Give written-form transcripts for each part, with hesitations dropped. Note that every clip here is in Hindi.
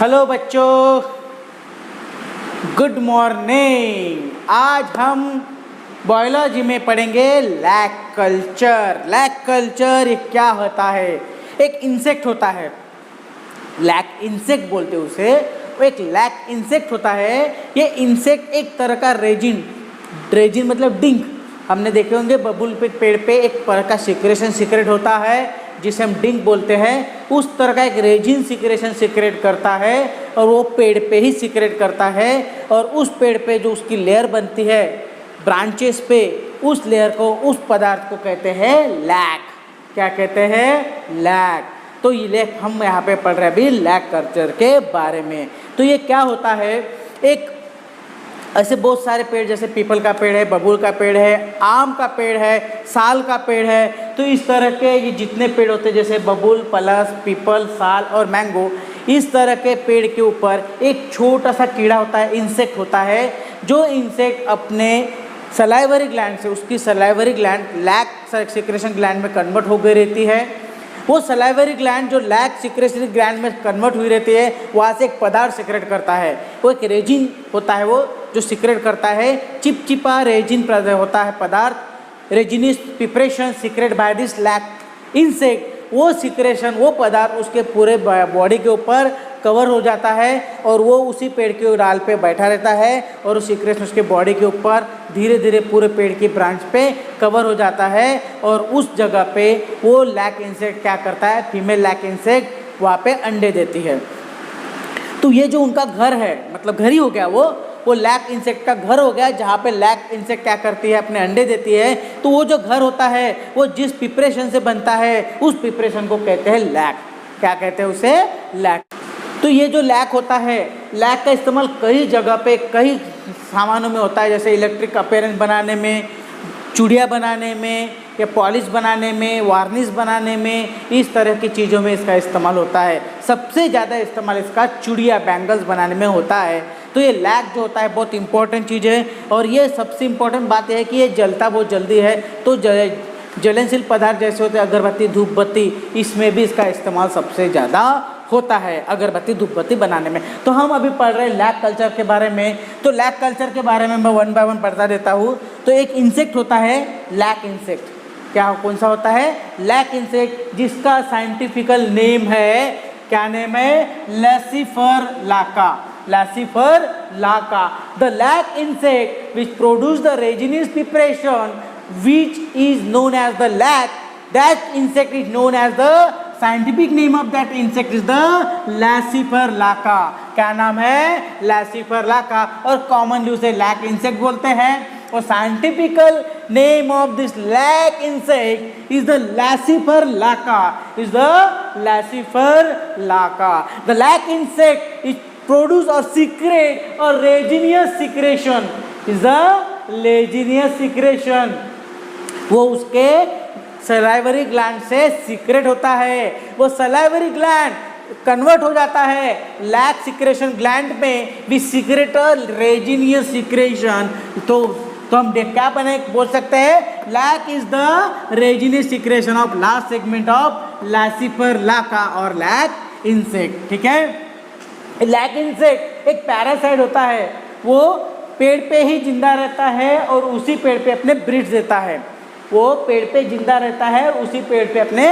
हेलो बच्चों, गुड मॉर्निंग। आज हम बायोलॉजी में पढ़ेंगे लैक कल्चर। लैक कल्चर ये क्या होता है? एक इंसेक्ट होता है, लैक इंसेक्ट बोलते हैं उसे। वो एक लैक इंसेक्ट होता है। ये इंसेक्ट एक तरह का रेजिन मतलब डिंक। हमने देखे होंगे बबूल पे पेड़ पे एक तरह का सीक्रेट होता है जिसे हम डिंक बोलते हैं। उस तरह का एक रेजिन सीक्रेट करता है और वो पेड़ पे ही सीक्रेट करता है। और उस पेड़ पे जो उसकी लेयर बनती है ब्रांचेस पे, उस लेयर को, उस पदार्थ को कहते हैं लैक। क्या कहते हैं? लैक। तो ये हम यहाँ पे पढ़ रहे हैं अभी लैक कल्चर के बारे में। तो ये क्या होता है, एक ऐसे बहुत सारे पेड़, जैसे पीपल का पेड़ है, बबूल का पेड़ है, आम का पेड़ है, साल का पेड़ है। तो इस तरह के ये जितने पेड़ होते हैं, जैसे बबूल, पलास, पीपल, साल और मैंगो, इस तरह के पेड़ के ऊपर एक छोटा सा कीड़ा होता है, इंसेक्ट होता है। जो इंसेक्ट अपने सलाइवरी ग्लैंड से, उसकी salivary gland lac secretion gland में कन्वर्ट हो गई रहती है। वो सलाइवरी ग्लैंड जो लैक सिक्रेटरी ग्लैंड में कन्वर्ट हुई रहती है, वहाँ से एक पदार्थ सिक्रेट करता है। वो एक रेजिन होता है, वो जो सिक्रेट करता है चिपचिपा रेजिन होता है पदार्थ। Resinous preparation secrete by this lac insect. वो सिक्रेशन, वो पदार्थ उसके पूरे बॉडी के ऊपर कवर हो जाता है और वो उसी पेड़ के डाल पे बैठा रहता है और उस सिक्रेशन उसके बॉडी के ऊपर धीरे धीरे पूरे पेड़ की ब्रांच पे कवर हो जाता है। और उस जगह पे वो लैक इंसेक्ट क्या करता है, फीमेल लैक इंसेक्ट वहाँ पे अंडे देती है। तो ये जो उनका घर है, मतलब घर ही हो गया, वो लैक इंसेक्ट का घर हो गया, जहाँ पे लैक इंसेक्ट क्या करती है, अपने अंडे देती है। तो वो जो घर होता है वो जिस प्रिपरेशन से बनता है, उस प्रिपरेशन को कहते हैं लैक। क्या कहते हैं उसे? लैक। तो ये जो लैक होता है, लैक का इस्तेमाल कई जगह पे कई सामानों में होता है, जैसे इलेक्ट्रिक अपीयरेंस बनाने में, चूड़ियाँ बनाने में, या पॉलिश बनाने में, वार्निश बनाने में, इस तरह की चीज़ों में इसका इस्तेमाल होता है। सबसे ज़्यादा इस्तेमाल इसका चूड़ियाँ, बैंगल्स बनाने में होता है। तो ये लैक जो होता है बहुत इंपॉर्टेंट चीज़ है। और ये सबसे इम्पोर्टेंट बात यह है कि ये जलता बहुत जल्दी है। तो ज्वलनशील पदार्थ जैसे होते हैं अगरबत्ती, धूप बत्ती, इसमें भी इसका इस्तेमाल सबसे ज़्यादा होता है, अगरबत्ती, धूप बत्ती बनाने में। तो हम अभी पढ़ रहे हैं लैक कल्चर के बारे में। तो लैक कल्चर के बारे में मैं वन बाय वन पढ़ता देता हूँ। तो एक इंसेक्ट होता है लैक इंसेक्ट। क्या, कौन सा होता है? लैक इंसेक्ट, जिसका साइंटिफिकल नेम है, क्या नेम है? Laccifer lacca. Laccifer lacca. The lac insect which produce the resinous preparation which is known as the lac, that insect is known as the scientific name of that insect is the Laccifer laca। क्या नाम है? Laccifer laca। और commonly उसे lac insect बोलते हैं। और scientifical name of this lac insect is the Laccifer laca, is the Laccifer laca। The lac insect is produce or secrete or resinous secretion, is the resinous secretion। वो उसके सलाइवरी ग्लैंड से सीक्रेट होता है। वो सलाइवरी ग्लैंड कन्वर्ट हो जाता है लैक सिक्रेशन ग्लैंड में भी सीक्रेट रेजिनियस सिक्रेशन। तो हम क्या बने बोल सकते हैं? Lac is the resinous secretion of last segment of Laccifer lacca और लैक इंसेक्ट। ठीक है। लैक इंसेक्ट एक पैरासाइट होता है। वो पेड़ पे ही जिंदा रहता है और उसी पेड़ पे अपने ब्रीड्स देता है। वो पेड़ पे जिंदा रहता है और उसी पेड़ पे अपने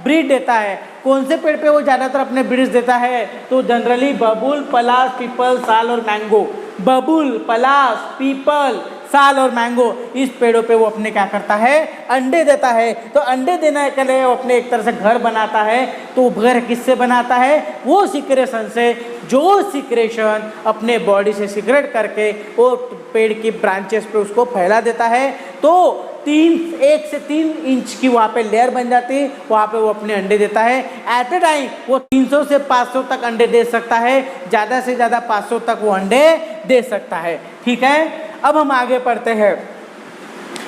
ब्रीड देता है। कौन से पेड़ पे वो ज़्यादातर अपने ब्रीड्स देता है? तो जनरली बबूल, पलास, पीपल, साल और मैंगो। बबूल, पलास, पीपल, साल और मैंगो, इस पेड़ों पे वो अपने क्या करता है? अंडे देता है। तो अंडे देने के लिए वो अपने एक तरह से घर बनाता है। तो घर किससे बनाता है? वो सिक्रेशन से, जो सिक्रेशन अपने बॉडी से सिक्रेट करके वो पेड़ की ब्रांचेस पे उसको फैला देता है। तो 1 से 3 इंच की वहाँ पे लेयर बन जाती है, वहाँ पे वो अपने अंडे देता है। एट ए टाइम वो 300 से 500 तक अंडे दे सकता है, ज़्यादा से ज़्यादा 500 तक वो अंडे दे सकता है। ठीक है। अब हम आगे पढ़ते हैं।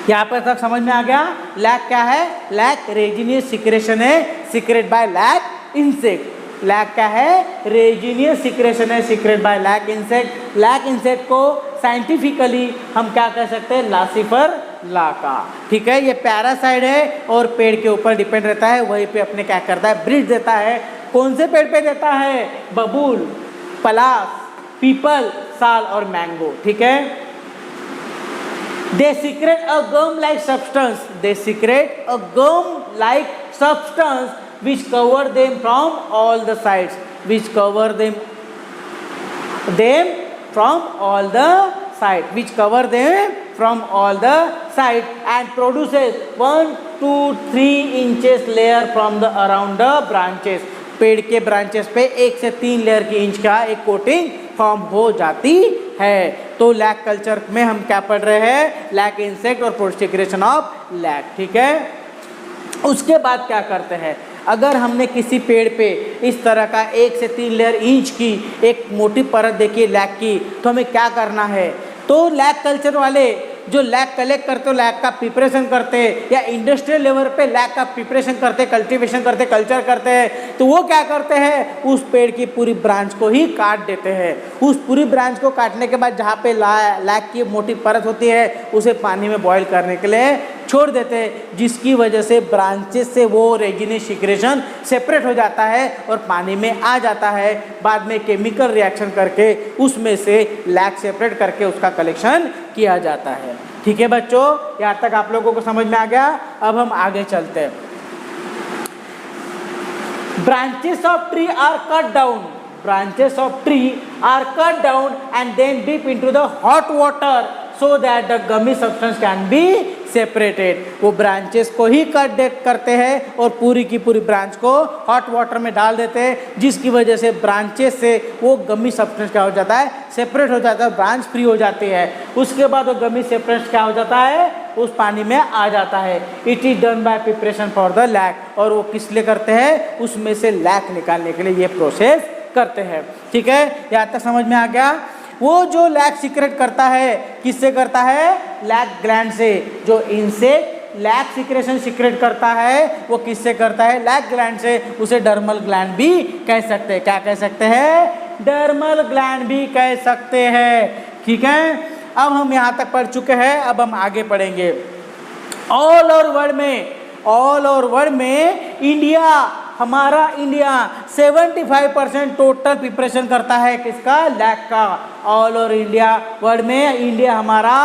यहाँ पर तक समझ में आ गया? लैक क्या है? लैक रेजिनियस सिक्रेशन है, secret by lac insect. Lac क्या है? रेजिनियस सिक्रेशन है, secret by lac insect. Lac insect को साइंटिफिकली हम क्या कह सकते हैं? लासीफर लाका। ठीक है। ये पैरासाइट है और पेड़ के ऊपर डिपेंड रहता है, वहीं पे अपने क्या करता है? ब्रीड देता है। कौन से पेड़ पे देता है? बबूल, पलास, पीपल, साल और मैंगो, ठीक है। They secrete a gum like substance, they secrete a gum like substance which cover them from all the sides, which cover them from all the sides, which cover them from all the sides and produces 1 to 3 inches layer from the around the branches, पेड़ के ब्रांचेस पे 1 से 3 लेयर की इंच का एक कोटिंग फॉर्म हो जाती है। तो लैक कल्चर में हम क्या पढ़ रहे हैं, लैक इंसेक्ट और प्रोस्टिग्रेशन ऑफ लैक, ठीक है। उसके बाद क्या करते हैं, अगर हमने किसी पेड़ पे इस तरह का 1 से 3 लेयर इंच की एक मोटी परत देखी लैक की, तो हमें क्या करना है, तो लैक कल्चर वाले जो लैक कलेक्ट करते हो, लैक का प्रिपरेशन करते हैं या इंडस्ट्रियल लेवल पे लैक का प्रिपरेशन करते, कल्टीवेशन करते, कल्चर करते हैं, तो वो क्या करते हैं, उस पेड़ की पूरी ब्रांच को ही काट देते हैं। उस पूरी ब्रांच को काटने के बाद जहाँ पे लैक की मोटी परत होती है उसे पानी में बॉईल करने के लिए छोड़ देते हैं, जिसकी वजह से ब्रांचेस से वो रेजिनस सीक्रेशन सेपरेट हो जाता है और पानी में आ जाता है। बाद में केमिकल रिएक्शन करके उसमें से लैक सेपरेट करके उसका कलेक्शन किया जाता है, ठीक है बच्चों। यहाँ तक आप लोगों को समझ में आ गया। अब हम आगे चलते हैं। Branches of tree are cut down, branches of tree are cut down and then dip into the hot water so that the gummy substance can be separated। वो ब्रांचेस को ही कट करते हैं और पूरी की पूरी ब्रांच को हॉट वाटर में डाल देते हैं, जिसकी वजह से ब्रांचेस से वो गमी सब्सटेंस क्या हो जाता है, सेपरेट हो जाता है, ब्रांच फ्री हो जाती है। उसके बाद वो गमी सब्सटेंस क्या हो जाता है, उस पानी में आ जाता है। It is done by preparation for the lac, और वो किस लिए करते हैं, उसमें से लैक निकालने के लिए ये प्रोसेस करते हैं, ठीक है। यहाँ तक समझ में आ गया। वो जो लैक सीक्रेट करता है किससे करता है, लैक ग्लैंड से। जो इंसेक्ट लैक सीक्रेशन सीक्रेट करता है वो किससे करता है, लैक ग्लैंड से। उसे डर्मल ग्लैंड भी कह सकते हैं। क्या कह सकते हैं, डर्मल ग्लैंड भी कह सकते हैं, ठीक है। अब हम यहाँ तक पढ़ चुके हैं, अब हम आगे पढ़ेंगे। ऑल ओवर वर्ल्ड में इंडिया, हमारा इंडिया 75% टोटल प्रिपरेशन करता है किसका, लैक का। ऑल ओवर इंडिया वर्ल्ड में इंडिया हमारा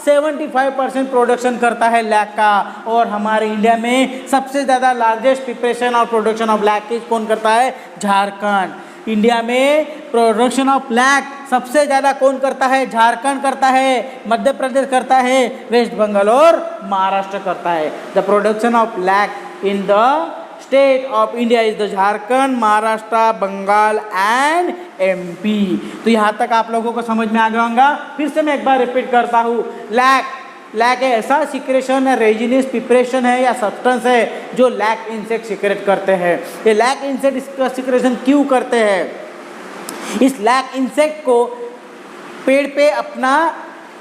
75% प्रोडक्शन करता है लैक का। और हमारे इंडिया में सबसे ज़्यादा लार्जेस्ट प्रिपरेशन और प्रोडक्शन ऑफ लैक कौन करता है, झारखंड। इंडिया में प्रोडक्शन ऑफ लैक सबसे ज़्यादा कौन करता है, झारखंड करता है, मध्य प्रदेश करता है, वेस्ट बंगाल और महाराष्ट्र करता है। The production of lac in the state of India is the Jharkhand, Maharashtra, Bengal and MP. तो यहाँ तक आप लोगों को समझ में आ गया होगा। फिर से मैं एक बार रिपीट करता हूँ, लैक ऐसा सीक्रेशन है, रेजिनस प्रिपरेशन है या सब्सटेंस है जो लैक इंसेक्ट सीक्रेट करते हैं। ये लैक इंसेक्ट इसका सीक्रेशन क्यों करते हैं, इस लैक इंसेक्ट को पेड़ पे अपना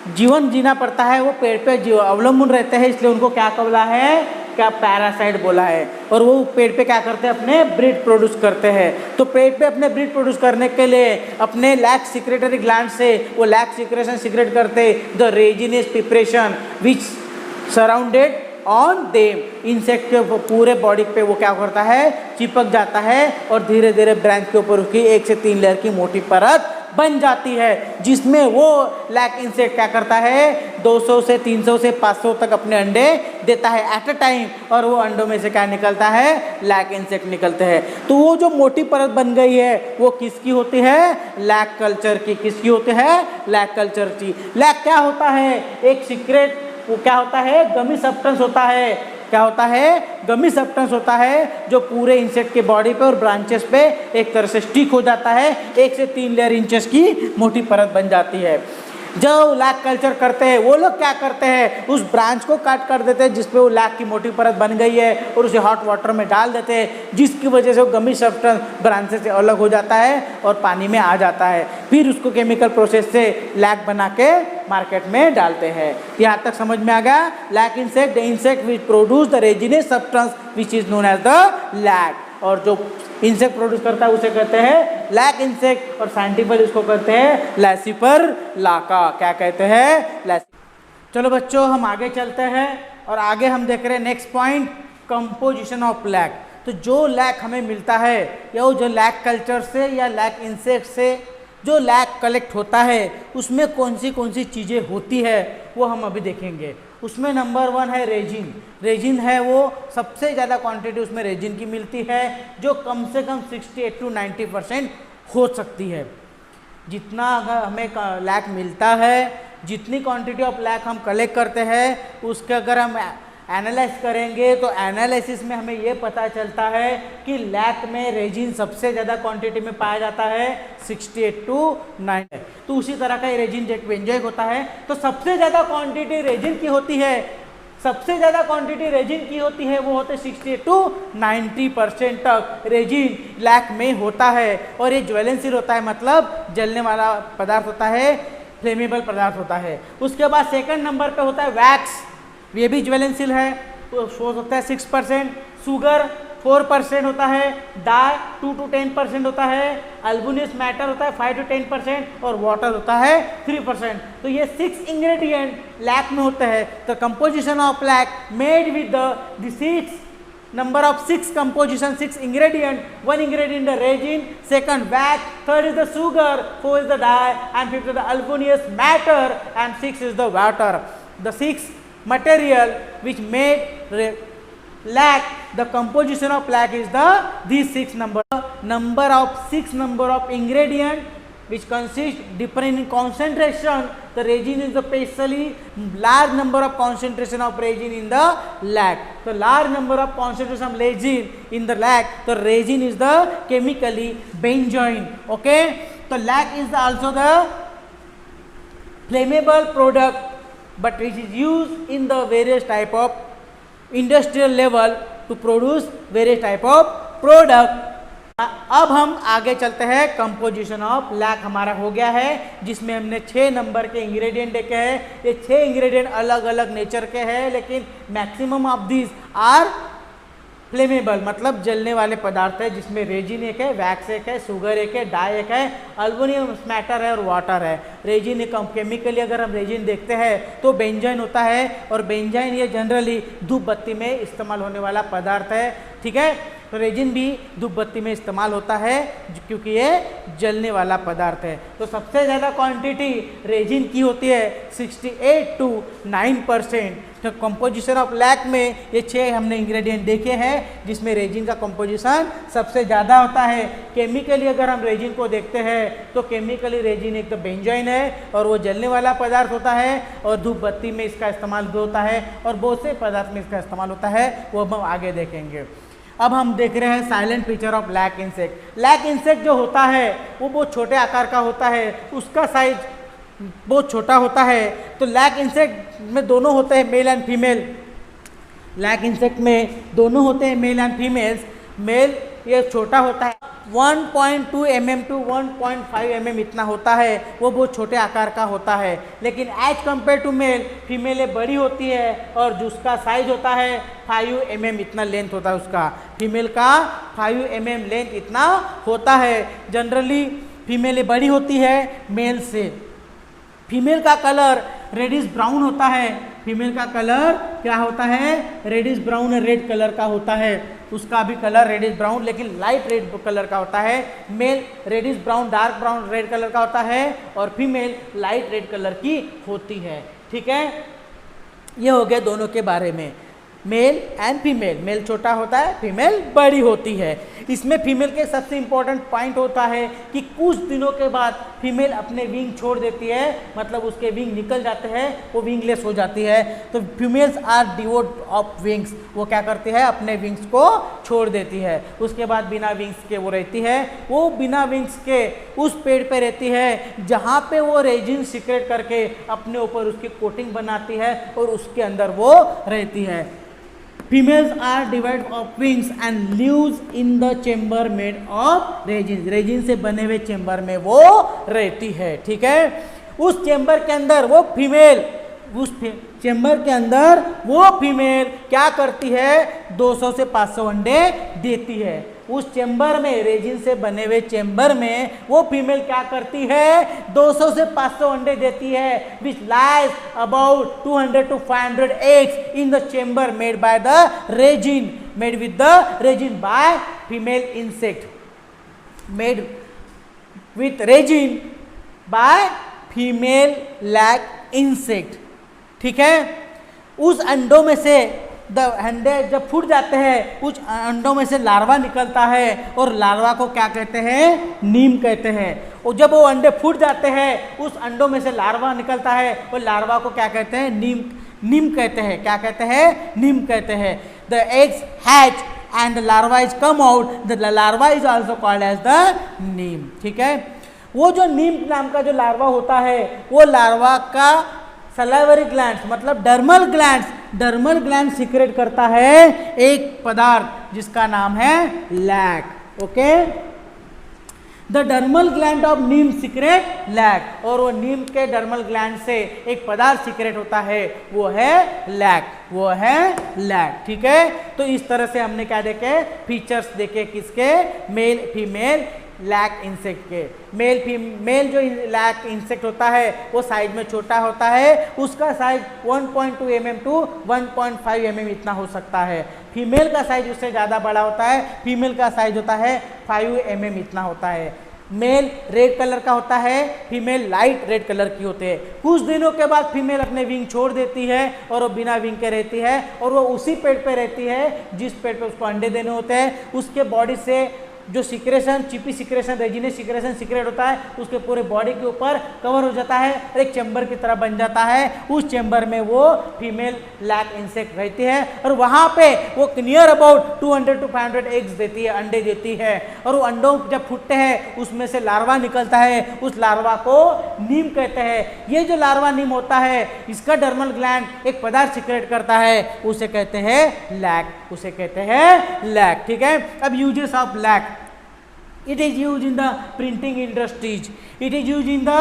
जीवन जीना पड़ता है, वो पेड़ पे अवलंबन रहते हैं, इसलिए उनको क्या बोला है, क्या पैरासाइट बोला है। और वो पेड़ पे क्या करते हैं, अपने ब्रीड प्रोड्यूस करते हैं। तो पेड़ पे अपने ब्रीड प्रोड्यूस करने के लिए अपने लैक सिक्रेटरी ग्लैंड से वो लैक सिक्रेशन सिक्रेट करते, the resinous preparation which surrounded on them. Insect के पूरे बॉडी पे वो क्या करता है, चिपक जाता है और धीरे धीरे ब्रांच के ऊपर उसकी 1 से 3 लेयर की मोटी परत बन जाती है, जिसमें वो लैक इंसेक्ट क्या करता है, 200 से 300 से 500 तक अपने अंडे देता है एट अ टाइम। और वो अंडों में से क्या निकलता है, लैक इंसेक्ट निकलते हैं। तो वो जो मोटी परत बन गई है वो किसकी होती है, लैक कल्चर की। किसकी होती है, लैक कल्चर की। लैक क्या होता है, एक सीक्रेट, वो क्या होता है, गमी सब्सटेंस होता है। क्या होता है, गमी सब्सटेंस होता है जो पूरे इंसेक्ट के बॉडी पे और ब्रांचेस पे एक तरह से स्टिक हो जाता है, 1 से 3 लेयर इंचेस की मोटी परत बन जाती है। जो लैक कल्चर करते हैं वो लोग क्या करते हैं, उस ब्रांच को काट कर देते हैं जिसपे वो लैक की मोटी परत बन गई है और उसे हॉट वाटर में डाल देते हैं, जिसकी वजह से वो गमी सब्सटेंस ब्रांचेस से अलग हो जाता है और पानी में आ जाता है। फिर उसको केमिकल प्रोसेस से लैक बना के मार्केट में डालते हैं। यहाँ तक समझ में आ गया। Lac insect, the insect which produce the resinous substance which is known as the lac. और जो इंसेक्ट प्रोड्यूस करता है उसे कहते हैं लैक इंसेक्ट, और साइंटिफिकली इसको कहते हैं लैसिपर लाका। क्या कहते हैं, चलो बच्चों हम आगे चलते हैं और आगे हम देख रहे हैं next point, composition of lac. तो जो लैक हमें मिलता है या वो जो लैक कल्चर से या लैक इंसेक्ट से जो लैक कलेक्ट होता है उसमें कौन सी चीज़ें होती है वो हम अभी देखेंगे। उसमें नंबर 1 है रेजिन। रेजिन है वो सबसे ज़्यादा क्वांटिटी उसमें रेजिन की मिलती है, जो कम से कम 68 to 90% हो सकती है। जितना अगर हमें लैक मिलता है, जितनी क्वांटिटी ऑफ लैक हम कलेक्ट करते हैं, उसके अगर हम एनालाइज करेंगे तो एनालिसिस में हमें ये पता चलता है कि लैक में रेजिन सबसे ज़्यादा क्वांटिटी में पाया जाता है 68 to 90। तो उसी तरह का ये रेजिन बेंजोइक होता है। तो सबसे ज़्यादा क्वांटिटी रेजिन की होती है, सबसे ज़्यादा क्वांटिटी रेजिन की होती है, वो होते 60 to 90% तक रेजिन लैक में होता है। और ये ज्वलनशील होता है, मतलब जलने वाला पदार्थ होता है, फ्लेमेबल पदार्थ होता है। उसके बाद सेकंड नंबर पे होता है वैक्स, ये भी ज्वलनशील है, तो हो सकता है 6%, शुगर 4% होता है, डाई 2 to 10% होता है, अल्बुमिनस मैटर होता है 5 to 10% और वाटर होता है 3%। तो ये 6 इंग्रेडिएंट लैक में होते हैं। तो composition of lac made with the 6 number of 6 composition, 6 ingredient, 1 ingredient the resin, second wax, third is the sugar, 4 is the dye, and 5th is the albuminous matter, and 6 is the water. The 6 material which made lac, the composition of lac is the these 6 number of ingredient which consist different in concentration. The resin is the specially large number of concentration of resin in the lac. So large number of concentration of resin in the lac. So resin is the chemically benzoin. Okay. So lac is also the flammable product, but it is used in the various type of industrial level to produce various type of product. अब हम आगे चलते हैं। कंपोजिशन ऑफ लैक हमारा हो गया है, जिसमें हमने 6 नंबर के इंग्रेडिएंट देखे हैं। ये 6 इंग्रेडिएंट अलग अलग नेचर के हैं, लेकिन maximum of these are flammable, मतलब जलने वाले पदार्थ है, जिसमें रेजिन एक है, वैक्स एक है, शुगर एक है, डाई एक है, अल्बुमिनस मैटर है और वाटर है। रेजिन एक केमिकली अगर हम रेजिन देखते हैं तो बेंजाइन होता है, और बेंजाइन ये जनरली धूप बत्ती में इस्तेमाल होने वाला पदार्थ है। ठीक है, तो रेजिन भी धूप बत्ती में इस्तेमाल होता है क्योंकि ये जलने वाला पदार्थ है। तो सबसे ज़्यादा क्वांटिटी रेजिन की होती है 68 to 9%। तो कंपोजिशन ऑफ लैक में ये 6 हमने इंग्रेडिएंट देखे हैं, जिसमें रेजिन का कंपोजिशन सबसे ज़्यादा होता है। केमिकली अगर हम रेजिन को देखते हैं तो केमिकली रेजिन एक तो बेंजोइन है और वो जलने वाला पदार्थ होता है, और धूप बत्ती में इसका इस्तेमाल भी होता है, और बहुत से पदार्थ में इसका इस्तेमाल होता है, वो हम आगे देखेंगे। अब हम देख रहे हैं silent feature of lack insect. Lac insect जो होता है वो बहुत छोटे आकार का होता है, उसका साइज बहुत छोटा होता है। तो लैक इंसेक्ट में दोनों होते हैं, male and female. Lac insect में दोनों होते हैं, मेल एंड फीमेल्स। मेल ये छोटा होता है, 1.2 mm to 1.5 mm इतना होता है, वो बहुत छोटे आकार का होता है। लेकिन as compare to male, female बड़ी होती है, और जिसका साइज होता है 5 mm इतना लेंथ होता है उसका। फीमेल का 5 mm लेंथ इतना होता है। जनरली फीमेल बड़ी होती है मेल से। फीमेल का कलर रेडिश ब्राउन होता है। फीमेल का कलर क्या होता है? रेडिश ब्राउन, रेड कलर का होता है। उसका भी कलर रेडिश ब्राउन, लेकिन लाइट रेड कलर का होता है। Male reddish brown, dark brown red colour का होता है, और फीमेल लाइट रेड कलर की होती है। ठीक है, ये हो गया दोनों के बारे में, मेल एंड फीमेल। मेल छोटा होता है, फीमेल बड़ी होती है। इसमें फीमेल के सबसे इंपॉर्टेंट पॉइंट होता है कि कुछ दिनों के बाद फीमेल अपने विंग छोड़ देती है, मतलब उसके विंग निकल जाते हैं, वो विंगलेस हो जाती है। तो females are devoid of wings, वो क्या करती है? अपने विंग्स को छोड़ देती है। उसके बाद बिना विंग्स के वो रहती है, वो बिना विंग्स के उस पेड़ पे रहती है जहाँ पे वो रेजिन सीक्रेट करके अपने ऊपर उसकी कोटिंग बनाती है और उसके अंदर वो रहती है। Females are divided of wings and lives in the chamber made of resin. Resin से बने हुए चेंबर में वो रहती है। ठीक है, उस चेंबर के अंदर वो फीमेल, उस चेंबर के अंदर वो फीमेल क्या करती है? 200 से 500 अंडे देती है। उस चेंबर में, रेजिन से बने हुए चेंबर में वो फीमेल क्या करती है? 200 से 500 अंडे देती है, which lies about 200 to 500 eggs in the chamber made by the resin, made with the resin by female insect, made with resin by female lac insect. ठीक है, उस अंडों में से अंडे जब फूट जाते हैं, उस अंडों में से लार्वा निकलता है और लार्वा को क्या कहते हैं, नीम कहते हैं। और जब वो अंडे फूट जाते हैं, उस अंडों में से लार्वा निकलता है और लार्वा को क्या कहते हैं, नीम कहते हैं। क्या कहते हैं, नीम कहते हैं। The eggs hatch and the larva is come out, the larva is also called as the nymph. ठीक है, वो जो नीम नाम का जो लार्वा होता है, वो लार्वा का सलाइवरी ग्लैंड्स मतलब डर्मल ग्लैंड सीक्रेट करता है एक पदार्थ जिसका नाम है lac. Okay, the dermal gland of neem secrete lac, और वो नीम के डर्मल ग्लैंड से एक पदार्थ सीक्रेट होता है, वो है लैक। ठीक है, तो इस तरह से हमने क्या देखे, फीचर्स देखे किसके, मेल फीमेल लैक इंसेक्ट के। मेल जो लैक इंसेक्ट होता है वो साइज में छोटा होता है, उसका साइज 1.2 mm टू 1.5 mm इतना हो सकता है। फीमेल का साइज उससे ज़्यादा बड़ा होता है, फीमेल का साइज होता है 5 mm इतना होता है। मेल रेड कलर का होता है, फीमेल लाइट रेड कलर की होती है। कुछ दिनों के बाद फीमेल अपने विंग छोड़ देती है और वो बिना विंग के रहती है, और वो उसी पेड़ पे रहती है जिस पेड़ पे उसको अंडे देने होते हैं। उसके बॉडी से जो सिक्रेशन, चिपी सिक्रेशन, रेजिनेस सिक्रेशन सीक्रेट होता है, उसके पूरे बॉडी के ऊपर कवर हो जाता है और एक चैम्बर की तरह बन जाता है। उस चैम्बर में वो फीमेल लैक इंसेक्ट रहती है और वहाँ पे वो नियर अबाउट 200 to 500 एग्स देती है, अंडे देती है। और वो अंडों जब फूटते हैं उसमें से लार्वा निकलता है, उस लार्वा को नीम कहते हैं। ये जो लार्वा नीम होता है, इसका डर्मल ग्लैंड एक पदार्थ सीक्रेट करता है, उसे कहते हैं लैक। ठीक है, अब uses of lac, it is used in the printing industries, it is used in the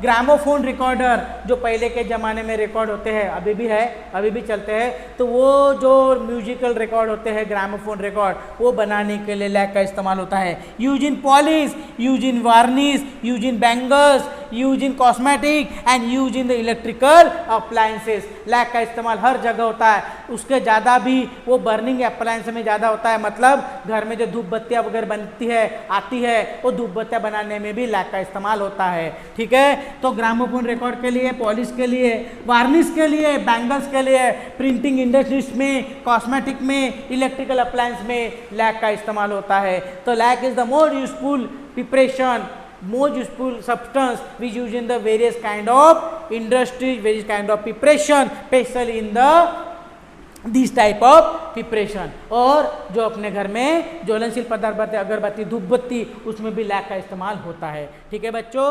gramophone recorder, जो पहले के ज़माने में रिकॉर्ड होते हैं, अभी भी है, अभी भी चलते हैं। तो वो जो म्यूजिकल रिकॉर्ड होते हैं, ग्रामोफोन रिकॉर्ड, वो बनाने के लिए लैक का इस्तेमाल होता है। Use in polish, use in varnish, use in bangles, use in cosmetic and use in the electrical appliances. Lac का इस्तेमाल हर जगह होता है, उसके ज़्यादा भी वो बर्निंग अप्लायंस में ज़्यादा होता है। मतलब घर में जो धूप बत्तियाँ वगैरह बनती है, आती है, वो धूप बत्तियाँ बनाने में भी लैक का इस्तेमाल होता है। ठीक है, तो ग्रामोफोन रिकॉर्ड के लिए, पॉलिश के लिए, वार्निश के लिए, बैंगल्स के लिए, प्रिंटिंग इंडस्ट्रीज में, कॉस्मेटिक में, इलेक्ट्रिकल अप्लायंस में लैक का इस्तेमाल होता है। तो lac is the more useful preparation, more useful substance which used in the various kind of industries, various kind of preparation, especially in the this type of preparation. और जो अपने घर में ज्वलनशील पदार्थ, अगरबत्ती, धूप बत्ती, उसमें भी लैक का इस्तेमाल होता है। ठीक है बच्चों।